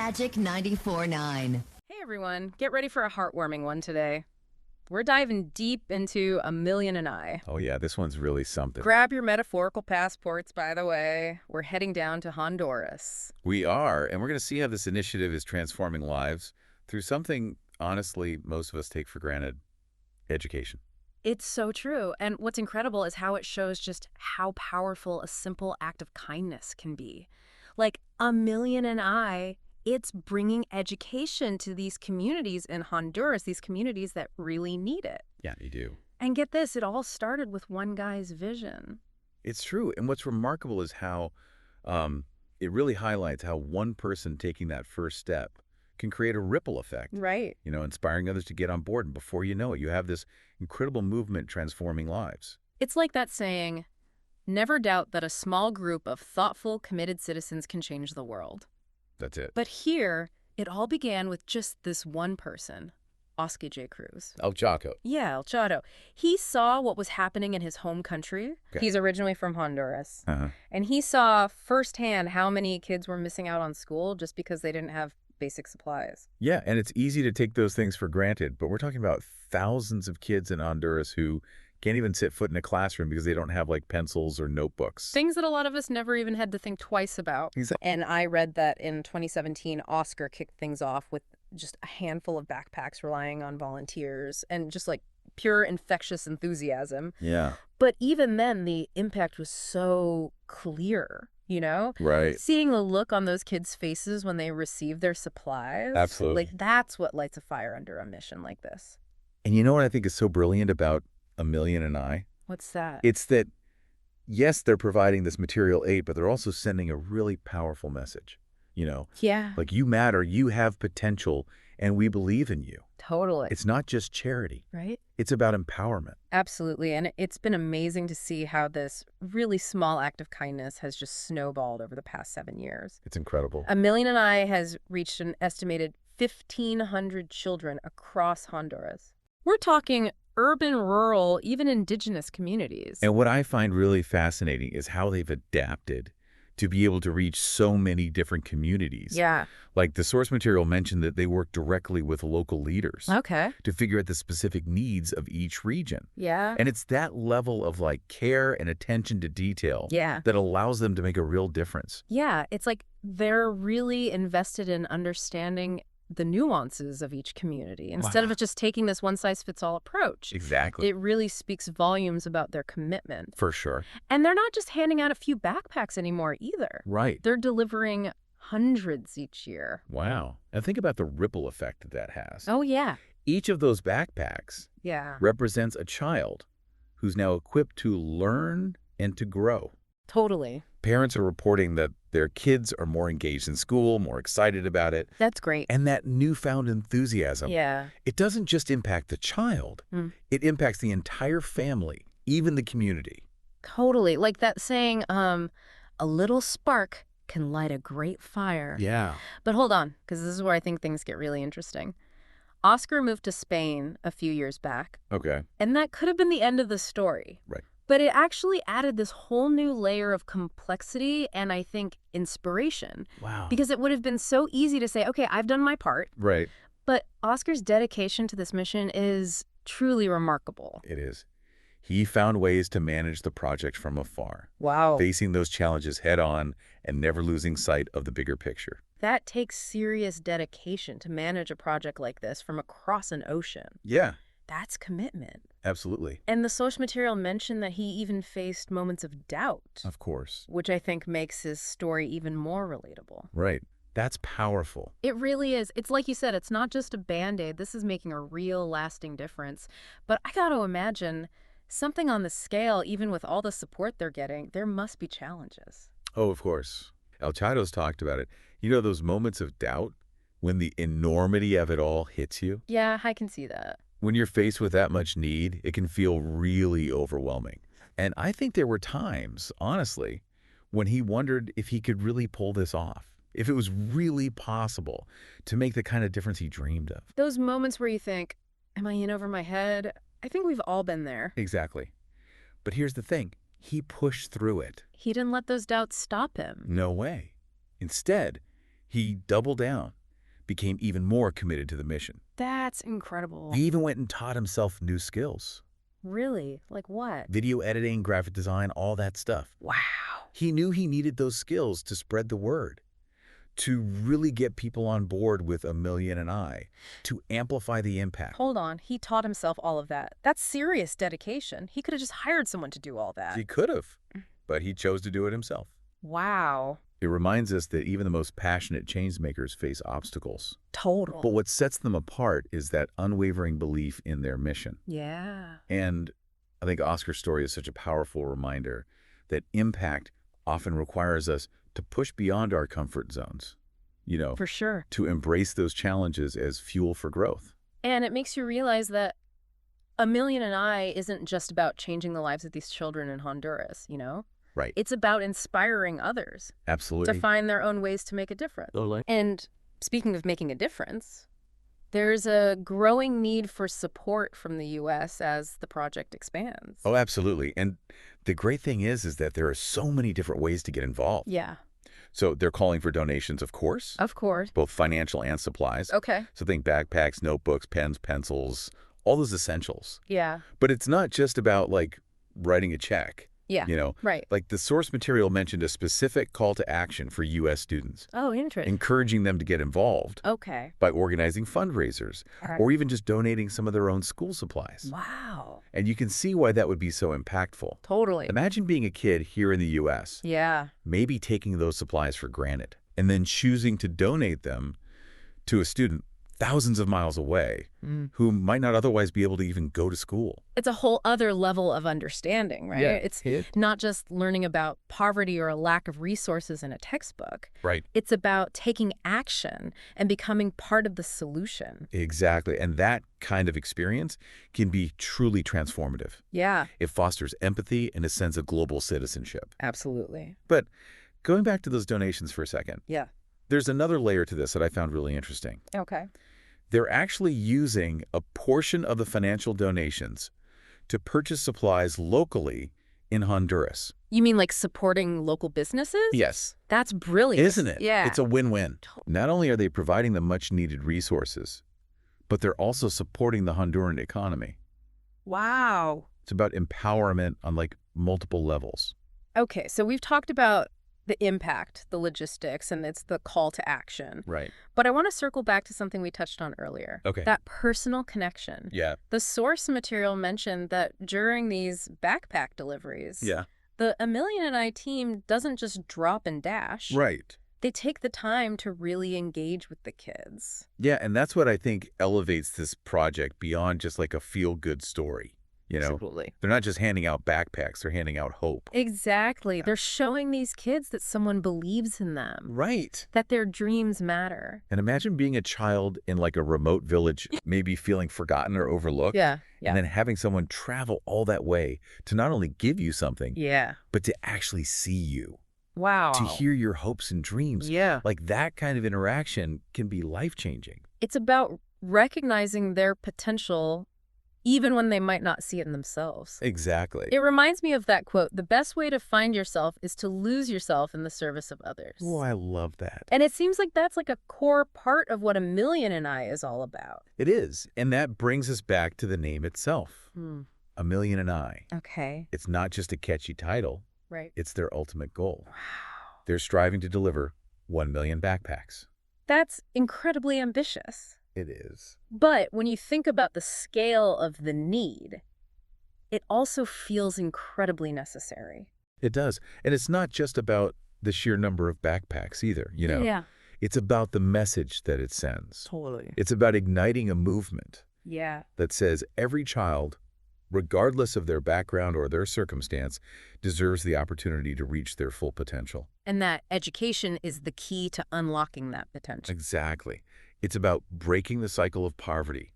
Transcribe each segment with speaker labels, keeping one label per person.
Speaker 1: Magic 94.9.
Speaker 2: Hey everyone, get ready for a heartwarming one today. We're diving deep into A Million and I.
Speaker 3: Oh yeah, this one's really something.
Speaker 2: Grab your metaphorical passports, by the way. We're heading down to Honduras.
Speaker 3: We are, and we're going to see how this initiative is transforming lives through something, honestly, most of us take for granted: education.
Speaker 2: It's so true. And what's incredible is how it shows just how powerful a simple act of kindness can be. Like A Million and I, it's bringing education to these communities in Honduras, these communities that really need it.
Speaker 3: Yeah, you do.
Speaker 2: And get this, it all started with one guy's vision.
Speaker 3: It's true. And what's remarkable is how it really highlights how one person taking that first step can create a ripple effect.
Speaker 2: Right.
Speaker 3: You know, inspiring others to get on board. And before you know it, you have this incredible movement transforming lives.
Speaker 2: It's like that saying, never doubt that a small group of thoughtful, committed citizens can change the world.
Speaker 3: That's it.
Speaker 2: But here, it all began with just this one person, Oscar J. Cruz.
Speaker 3: El Chaco.
Speaker 2: Yeah, El Chato. He saw what was happening in his home country.
Speaker 3: Okay.
Speaker 2: He's originally from Honduras.
Speaker 3: Uh-huh.
Speaker 2: And he saw firsthand how many kids were missing out on school just because they didn't have basic supplies.
Speaker 3: Yeah, and it's easy to take those things for granted, but we're talking about thousands of kids in Honduras who can't even set foot in a classroom because they don't have like pencils or notebooks.
Speaker 2: Things that a lot of us never even had to think twice about.
Speaker 3: Exactly.
Speaker 2: And I read that in 2017, Oscar kicked things off with just a handful of backpacks relying on volunteers and just like pure infectious enthusiasm.
Speaker 3: Yeah.
Speaker 2: But even then, the impact was so clear, you know?
Speaker 3: Right.
Speaker 2: Seeing the look on those kids' faces when they receive their supplies.
Speaker 3: Absolutely.
Speaker 2: Like, that's what lights a fire under a mission like this.
Speaker 3: And you know what I think is so brilliant about A Million and I?
Speaker 2: What's that?
Speaker 3: It's that, yes, they're providing this material aid, but they're also sending a really powerful message. You know,
Speaker 2: Yeah.
Speaker 3: like you matter, you have potential, and we believe in you.
Speaker 2: Totally.
Speaker 3: It's not just charity.
Speaker 2: Right?
Speaker 3: It's about empowerment.
Speaker 2: Absolutely. And it's been amazing to see how this really small act of kindness has just snowballed over the past 7 years.
Speaker 3: It's incredible.
Speaker 2: A Million and I has reached an estimated 1,500 children across Honduras. We're talking urban, rural, even indigenous communities.
Speaker 3: And what I find really fascinating is how they've adapted to be able to reach so many different communities.
Speaker 2: Yeah.
Speaker 3: Like the source material mentioned that they work directly with local leaders
Speaker 2: Okay.
Speaker 3: to figure out the specific needs of each region.
Speaker 2: Yeah.
Speaker 3: And it's that level of like care and attention to detail
Speaker 2: Yeah.
Speaker 3: that allows them to make a real difference.
Speaker 2: Yeah. It's like they're really invested in understanding the nuances of each community instead of just taking this one-size-fits-all approach.
Speaker 3: Exactly.
Speaker 2: It really speaks volumes about their commitment.
Speaker 3: For sure.
Speaker 2: And they're not just handing out a few backpacks anymore either.
Speaker 3: Right.
Speaker 2: They're delivering hundreds each year.
Speaker 3: Wow. And think about the ripple effect that that has.
Speaker 2: Oh, yeah.
Speaker 3: Each of those backpacks
Speaker 2: Yeah.
Speaker 3: represents a child who's now equipped to learn and to grow.
Speaker 2: Totally.
Speaker 3: Parents are reporting that their kids are more engaged in school, more excited about it.
Speaker 2: That's great.
Speaker 3: And that newfound enthusiasm,
Speaker 2: Yeah.
Speaker 3: it doesn't just impact the child, it impacts the entire family, even the community.
Speaker 2: Totally. Like that saying, a little spark can light a great fire.
Speaker 3: Yeah.
Speaker 2: But hold on, because this is where I think things get really interesting. Oscar moved to Spain a few years back,
Speaker 3: Okay.
Speaker 2: and that could have been the end of the story.
Speaker 3: Right.
Speaker 2: But it actually added this whole new layer of complexity and I think inspiration.
Speaker 3: Wow.
Speaker 2: Because it would have been so easy to say, okay, I've done my part.
Speaker 3: Right.
Speaker 2: But Oscar's dedication to this mission is truly remarkable.
Speaker 3: It is. He found ways to manage the project from afar,
Speaker 2: Wow.
Speaker 3: facing those challenges head on and never losing sight of the bigger picture.
Speaker 2: That takes serious dedication to manage a project like this from across an ocean.
Speaker 3: Yeah,
Speaker 2: That's commitment.
Speaker 3: absolutely.
Speaker 2: And the source material mentioned that he even faced moments of doubt,
Speaker 3: Of course.
Speaker 2: which I think makes his story even more relatable.
Speaker 3: Right. That's powerful.
Speaker 2: It really is. It's like you said, it's not just a Band-Aid. This is making a real lasting difference. But I got to imagine something on the scale, even with all the support they're getting, there must be challenges.
Speaker 3: Oh, of course. El Chado's talked about it. You know, those moments of doubt when the enormity of it all hits you?
Speaker 2: Yeah, I can see that.
Speaker 3: When you're faced with that much need, it can feel really overwhelming. And I think there were times, honestly, when he wondered if he could really pull this off, if it was really possible to make the kind of difference he dreamed of.
Speaker 2: Those moments where you think, am I in over my head? I think we've all been there.
Speaker 3: Exactly. But here's the thing. He pushed through it.
Speaker 2: He didn't let those doubts stop him.
Speaker 3: No way. Instead, he doubled down. became even more committed to the mission.
Speaker 2: That's incredible.
Speaker 3: He even went and taught himself new skills.
Speaker 2: Really? Like what?
Speaker 3: Video editing, graphic design, all that stuff.
Speaker 2: Wow.
Speaker 3: He knew he needed those skills to spread the word, to really get people on board with A Million and I, to amplify the impact.
Speaker 2: Hold on. He taught himself all of that. That's serious dedication. He could have just hired someone to do all that.
Speaker 3: He could have, but he chose to do it himself.
Speaker 2: Wow.
Speaker 3: It reminds us that even the most passionate changemakers face obstacles.
Speaker 2: Total.
Speaker 3: But what sets them apart is that unwavering belief in their mission.
Speaker 2: Yeah.
Speaker 3: And I think Oscar's story is such a powerful reminder that impact often requires us to push beyond our comfort zones,
Speaker 2: For sure.
Speaker 3: to embrace those challenges as fuel for growth.
Speaker 2: And it makes you realize that A Million and I isn't just about changing the lives of these children in Honduras,
Speaker 3: Right.
Speaker 2: It's about inspiring others
Speaker 3: Absolutely.
Speaker 2: to find their own ways to make a difference.
Speaker 3: Totally.
Speaker 2: And speaking of making a difference, there's a growing need for support from the U.S. as the project expands.
Speaker 3: Oh, absolutely. And the great thing is that there are so many different ways to get involved.
Speaker 2: Yeah,
Speaker 3: So they're calling for donations, of course,
Speaker 2: of course.
Speaker 3: both financial and supplies.
Speaker 2: Okay.
Speaker 3: So think backpacks, notebooks, pens, pencils, all those essentials.
Speaker 2: Yeah.
Speaker 3: But it's not just about, writing a check.
Speaker 2: Yeah. Right.
Speaker 3: Like the source material mentioned a specific call to action for U.S. students,
Speaker 2: Oh, interesting.
Speaker 3: encouraging them to get involved
Speaker 2: Okay.
Speaker 3: by organizing fundraisers or even just donating some of their own school supplies.
Speaker 2: Wow.
Speaker 3: And you can see why that would be so impactful.
Speaker 2: Totally.
Speaker 3: Imagine being a kid here in the U.S.,
Speaker 2: Yeah.
Speaker 3: maybe taking those supplies for granted, and then choosing to donate them to a student thousands of miles away who might not otherwise be able to even go to school.
Speaker 2: It's a whole other level of understanding, right?
Speaker 3: Yeah.
Speaker 2: It's not just learning about poverty or a lack of resources in a textbook.
Speaker 3: Right.
Speaker 2: It's about taking action and becoming part of the solution.
Speaker 3: Exactly. And that kind of experience can be truly transformative.
Speaker 2: Yeah,
Speaker 3: It fosters empathy and a sense of global citizenship.
Speaker 2: absolutely.
Speaker 3: But going back to those donations for a second,
Speaker 2: Yeah.
Speaker 3: there's another layer to this that I found really interesting.
Speaker 2: Okay.
Speaker 3: They're actually using a portion of the financial donations to purchase supplies locally in Honduras.
Speaker 2: You mean like supporting local businesses?
Speaker 3: Yes.
Speaker 2: That's brilliant.
Speaker 3: Isn't it?
Speaker 2: Yeah.
Speaker 3: It's a win-win. Not only are they providing the much-needed resources, but they're also supporting the Honduran economy.
Speaker 2: Wow.
Speaker 3: It's about empowerment on multiple levels.
Speaker 2: Okay, so we've talked about the impact, the logistics, and it's the call to action.
Speaker 3: Right.
Speaker 2: But I want to circle back to something we touched on earlier.
Speaker 3: Okay.
Speaker 2: That personal connection.
Speaker 3: Yeah.
Speaker 2: The source material mentioned that during these backpack deliveries,
Speaker 3: Yeah.
Speaker 2: the A Million and I team doesn't just drop and dash.
Speaker 3: Right.
Speaker 2: They take the time to really engage with the kids.
Speaker 3: Yeah, and that's what I think elevates this project beyond just a feel-good story.
Speaker 2: Absolutely.
Speaker 3: They're not just handing out backpacks, they're handing out hope.
Speaker 2: Exactly. They're showing these kids that someone believes in them,
Speaker 3: Right.
Speaker 2: that their dreams matter.
Speaker 3: And imagine being a child in a remote village, maybe feeling forgotten or overlooked.
Speaker 2: Yeah.
Speaker 3: And then having someone travel all that way to not only give you something,
Speaker 2: Yeah.
Speaker 3: but to actually see you,
Speaker 2: Wow.
Speaker 3: to hear your hopes and dreams.
Speaker 2: Yeah.
Speaker 3: That kind of interaction can be life-changing.
Speaker 2: It's about recognizing their potential even when they might not see it in themselves.
Speaker 3: Exactly.
Speaker 2: It reminds me of that quote, "The best way to find yourself is to lose yourself in the service of others."
Speaker 3: Oh, I love that.
Speaker 2: And it seems like that's a core part of what A Million and I is all about.
Speaker 3: It is. And that brings us back to the name itself, A Million and I.
Speaker 2: Okay.
Speaker 3: It's not just a catchy title.
Speaker 2: Right.
Speaker 3: It's their ultimate goal. They're striving to deliver 1 million backpacks.
Speaker 2: That's incredibly ambitious.
Speaker 3: It is.
Speaker 2: But when you think about the scale of the need, it also feels incredibly necessary.
Speaker 3: It does. And it's not just about the sheer number of backpacks either,
Speaker 2: Yeah.
Speaker 3: It's about the message that it sends.
Speaker 2: Totally.
Speaker 3: It's about igniting a movement
Speaker 2: Yeah.
Speaker 3: that says every child, regardless of their background or their circumstance, deserves the opportunity to reach their full potential.
Speaker 2: And that education is the key to unlocking that potential.
Speaker 3: Exactly. It's about breaking the cycle of poverty,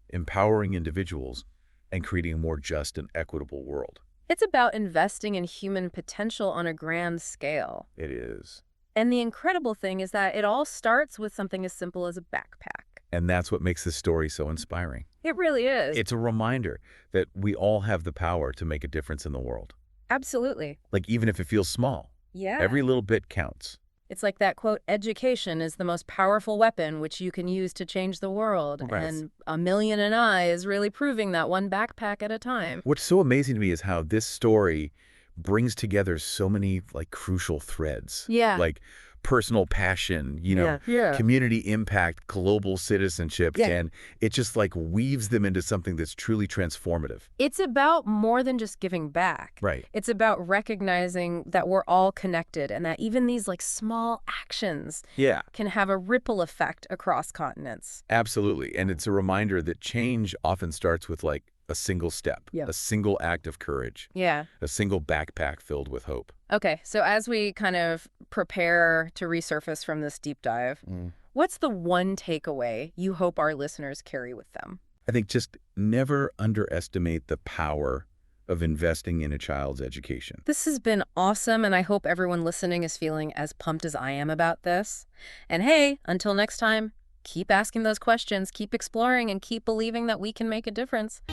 Speaker 3: empowering individuals, and creating a more just and equitable world.
Speaker 2: It's about investing in human potential on a grand scale.
Speaker 3: It is.
Speaker 2: And the incredible thing is that it all starts with something as simple as a backpack.
Speaker 3: And that's what makes this story so inspiring.
Speaker 2: It really is.
Speaker 3: It's a reminder that we all have the power to make a difference in the world.
Speaker 2: Absolutely.
Speaker 3: Even if it feels small,
Speaker 2: Yeah.
Speaker 3: every little bit counts.
Speaker 2: It's like that quote, education is the most powerful weapon which you can use to change the world.
Speaker 3: Right.
Speaker 2: And a million and I is really proving that one backpack at a time.
Speaker 3: What's so amazing to me is how this story brings together so many like crucial threads.
Speaker 2: Yeah.
Speaker 3: Like personal passion,
Speaker 2: Yeah.
Speaker 3: community impact, global citizenship,
Speaker 2: Yeah.
Speaker 3: and it just like weaves them into something that's truly transformative.
Speaker 2: It's about more than just giving back.
Speaker 3: Right.
Speaker 2: It's about recognizing that we're all connected and that even these like small actions
Speaker 3: Yeah.
Speaker 2: can have a ripple effect across continents.
Speaker 3: Absolutely. And it's a reminder that change often starts with like a single step,
Speaker 2: Yeah.
Speaker 3: a single act of courage,
Speaker 2: Yeah.
Speaker 3: a single backpack filled with hope.
Speaker 2: Okay, so as we kind of prepare to resurface from this deep dive, what's the one takeaway you hope our listeners carry with them?
Speaker 3: I think just never underestimate the power of investing in a child's education.
Speaker 2: This has been awesome, and I hope everyone listening is feeling as pumped as I am about this. And hey, until next time, keep asking those questions, keep exploring, and keep believing that we can make a difference.